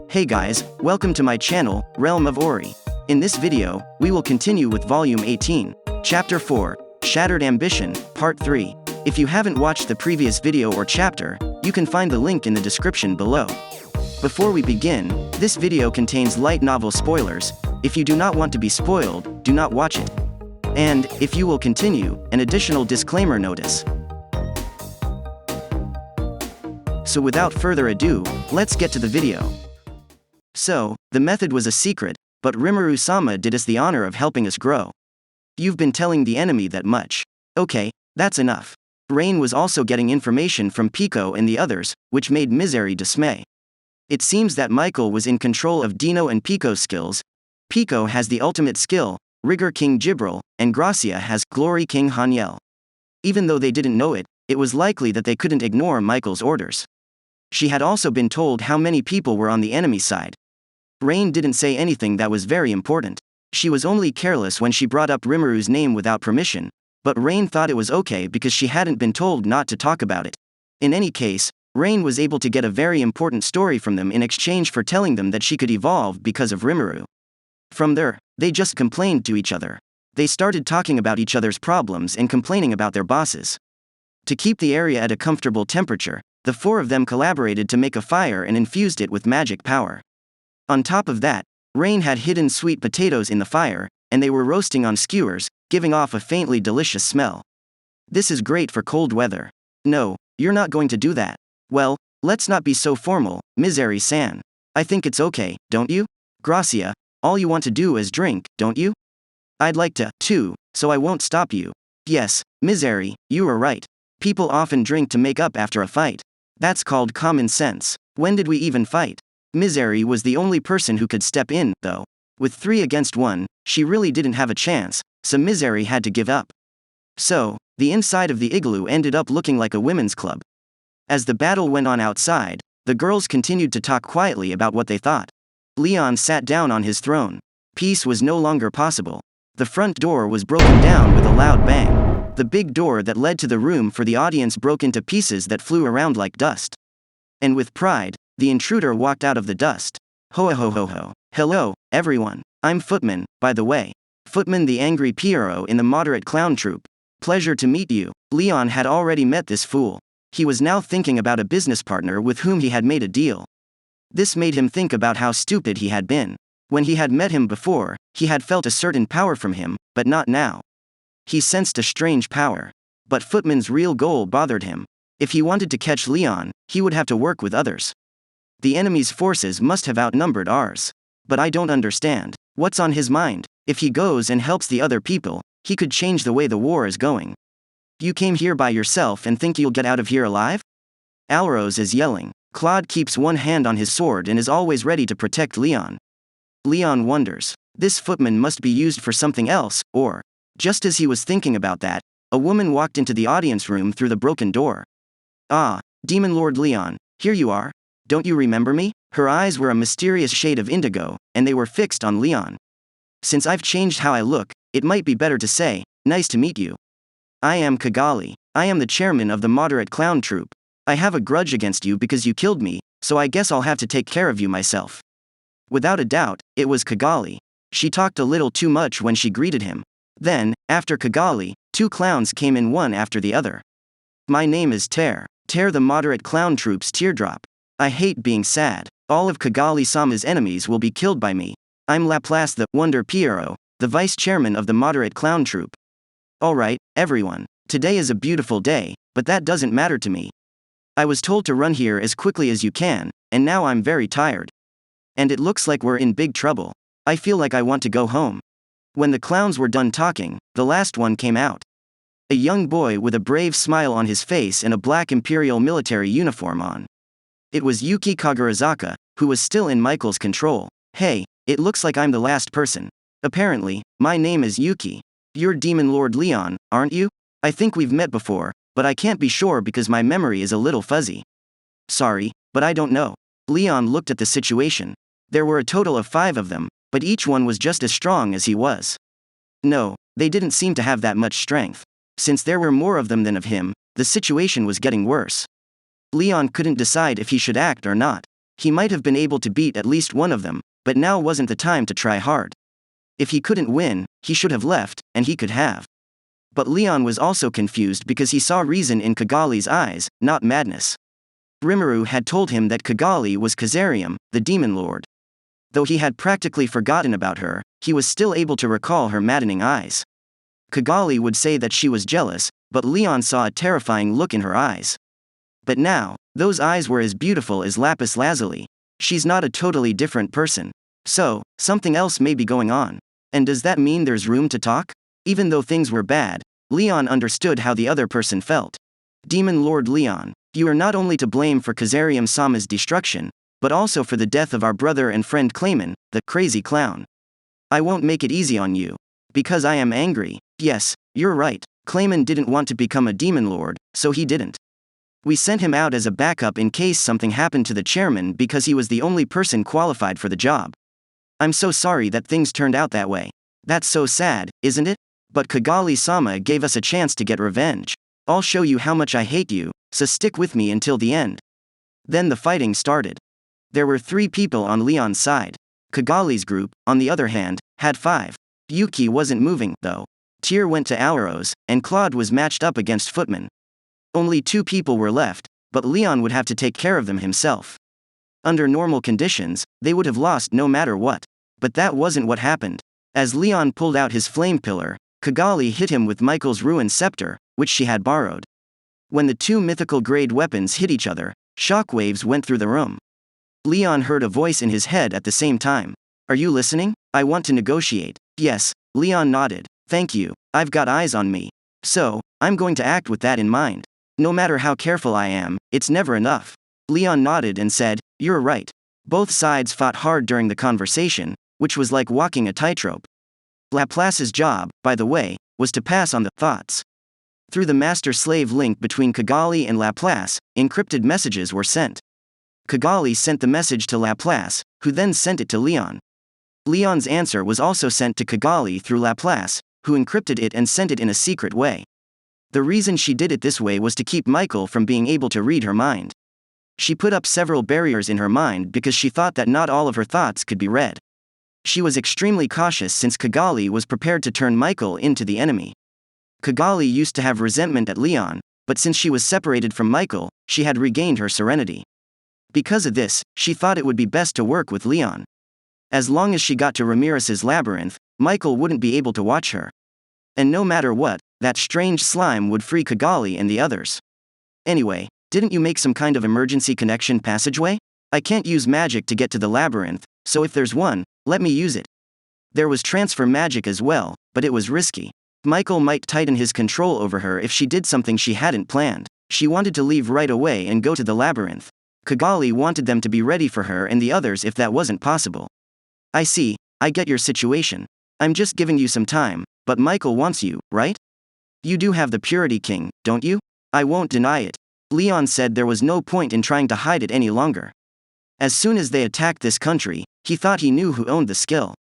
Hey guys, welcome to my channel, Realm of Ori. In this video, we will continue with Volume 18, Chapter 4, Shattered Ambition, Part 3. If you haven't watched the previous video or chapter, you can find the link in the description below. Before we begin, this video contains light novel spoilers. If you do not want to be spoiled, do not watch it. And, if you will continue, an additional disclaimer notice. So without further ado, let's get to the video. So, the method was a secret, but Rimuru-sama did us the honor of helping us grow. You've been telling the enemy that much. Okay, that's enough. Rain was also getting information from Pico and the others, which made Misery dismay. It seems that Michael was in control of Dino and Pico's skills. Pico has the ultimate skill, Rigor King Jibril, and Gracia has Glory King Haniel. Even though they didn't know it, it was likely that they couldn't ignore Michael's orders. She had also been told how many people were on the enemy side. Rain didn't say anything that was very important. She was only careless when she brought up Rimuru's name without permission, but Rain thought it was okay because she hadn't been told not to talk about it. In any case, Rain was able to get a very important story from them in exchange for telling them that she could evolve because of Rimuru. From there, they just complained to each other. They started talking about each other's problems and complaining about their bosses. To keep the area at a comfortable temperature, the four of them collaborated to make a fire and infused it with magic power. On top of that, Rain had hidden sweet potatoes in the fire, and they were roasting on skewers, giving off a faintly delicious smell. This is great for cold weather. No, you're not going to do that. Well, let's not be so formal, Misery-san. I think it's okay, don't you? Gracia, all you want to do is drink, don't you? I'd like to, too, so I won't stop you. Yes, Misery, you are right. People often drink to make up after a fight. That's called common sense. When did we even fight? Misery was the only person who could step in, though. With 3 against 1, she really didn't have a chance, so Misery had to give up. So, the inside of the igloo ended up looking like a women's club. As the battle went on outside, the girls continued to talk quietly about what they thought. Leon sat down on his throne. Peace was no longer possible. The front door was broken down with a loud bang. The big door that led to the room for the audience broke into pieces that flew around like dust. And with pride, the intruder walked out of the dust. Ho ho ho ho. Hello, everyone. I'm Footman, by the way. Footman the angry Pierrot in the moderate clown troupe. Pleasure to meet you. Leon had already met this fool. He was now thinking about a business partner with whom he had made a deal. This made him think about how stupid he had been. When he had met him before, he had felt a certain power from him, but not now. He sensed a strange power. But Footman's real goal bothered him. If he wanted to catch Leon, he would have to work with others. The enemy's forces must have outnumbered ours. But I don't understand. What's on his mind? If he goes and helps the other people, he could change the way the war is going. You came here by yourself and think you'll get out of here alive? Alrose is yelling. Claude keeps one hand on his sword and is always ready to protect Leon. Leon wonders. This Footman must be used for something else, or... Just as he was thinking about that, a woman walked into the audience room through the broken door. Ah, Demon Lord Leon, here you are. Don't you remember me? Her eyes were a mysterious shade of indigo, and they were fixed on Leon. Since I've changed how I look, it might be better to say, nice to meet you. I am Kagali. I am the chairman of the moderate clown troupe. I have a grudge against you because you killed me, so I guess I'll have to take care of you myself. Without a doubt, it was Kagali. She talked a little too much when she greeted him. Then, after Kagali, 2 clowns came in one after the other. My name is Tear the moderate clown troupe's teardrop. I hate being sad. All of Kagali-sama's enemies will be killed by me. I'm Laplace the Wonder Pierrot, the vice chairman of the moderate clown troupe. Alright, everyone. Today is a beautiful day, but that doesn't matter to me. I was told to run here as quickly as you can, and now I'm very tired. And it looks like we're in big trouble. I feel like I want to go home. When the clowns were done talking, the last one came out. A young boy with a brave smile on his face and a black imperial military uniform on. It was Yuki Kagarizaka, who was still in Michael's control. Hey, it looks like I'm the last person. Apparently, my name is Yuki. You're Demon Lord Leon, aren't you? I think we've met before, but I can't be sure because my memory is a little fuzzy. Sorry, but I don't know. Leon looked at the situation. There were a total of 5 of them, but each one was just as strong as he was. No, they didn't seem to have that much strength. Since there were more of them than of him, the situation was getting worse. Leon couldn't decide if he should act or not. He might have been able to beat at least one of them, but now wasn't the time to try hard. If he couldn't win, he should have left, and he could have. But Leon was also confused because he saw reason in Kagali's eyes, not madness. Rimuru had told him that Kagali was Kazarium, the demon lord. Though he had practically forgotten about her, he was still able to recall her maddening eyes. Kagali would say that she was jealous, but Leon saw a terrifying look in her eyes. But now, those eyes were as beautiful as lapis lazuli. She's not a totally different person. So, something else may be going on. And does that mean there's room to talk? Even though things were bad, Leon understood how the other person felt. Demon Lord Leon, you are not only to blame for Kazarium-sama's destruction, but also for the death of our brother and friend Clayman, the crazy clown. I won't make it easy on you. Because I am angry. Yes, you're right, Clayman didn't want to become a demon lord, so he didn't. We sent him out as a backup in case something happened to the chairman because he was the only person qualified for the job. I'm so sorry that things turned out that way. That's so sad, isn't it? But Kagali-sama gave us a chance to get revenge. I'll show you how much I hate you, so stick with me until the end. Then the fighting started. There were 3 people on Leon's side. Kagali's group, on the other hand, had 5. Yuki wasn't moving, though. Tyr went to Aoros, and Claude was matched up against Footman. Only 2 people were left, but Leon would have to take care of them himself. Under normal conditions, they would have lost no matter what. But that wasn't what happened. As Leon pulled out his flame pillar, Kagali hit him with Michael's ruined scepter, which she had borrowed. When the 2 mythical-grade weapons hit each other, shockwaves went through the room. Leon heard a voice in his head at the same time. Are you listening? I want to negotiate. Yes, Leon nodded. Thank you, I've got eyes on me. So, I'm going to act with that in mind. No matter how careful I am, it's never enough. Leon nodded and said, you're right. Both sides fought hard during the conversation, which was like walking a tightrope. Laplace's job, by the way, was to pass on the thoughts. Through the master-slave link between Kagali and Laplace, encrypted messages were sent. Kagali sent the message to Laplace, who then sent it to Leon. Leon's answer was also sent to Kagali through Laplace, who encrypted it and sent it in a secret way. The reason she did it this way was to keep Michael from being able to read her mind. She put up several barriers in her mind because she thought that not all of her thoughts could be read. She was extremely cautious since Kagali was prepared to turn Michael into the enemy. Kagali used to have resentment at Leon, but since she was separated from Michael, she had regained her serenity. Because of this, she thought it would be best to work with Leon. As long as she got to Ramirez's labyrinth, Michael wouldn't be able to watch her. And no matter what, that strange slime would free Kagali and the others. Anyway, didn't you make some kind of emergency connection passageway? I can't use magic to get to the labyrinth, so if there's one, let me use it. There was transfer magic as well, but it was risky. Michael might tighten his control over her if she did something she hadn't planned. She wanted to leave right away and go to the labyrinth. Kagali wanted them to be ready for her and the others if that wasn't possible. I see, I get your situation. I'm just giving you some time, but Michael wants you, right? You do have the Purity King, don't you? I won't deny it. Leon said there was no point in trying to hide it any longer. As soon as they attacked this country, he thought he knew who owned the skill.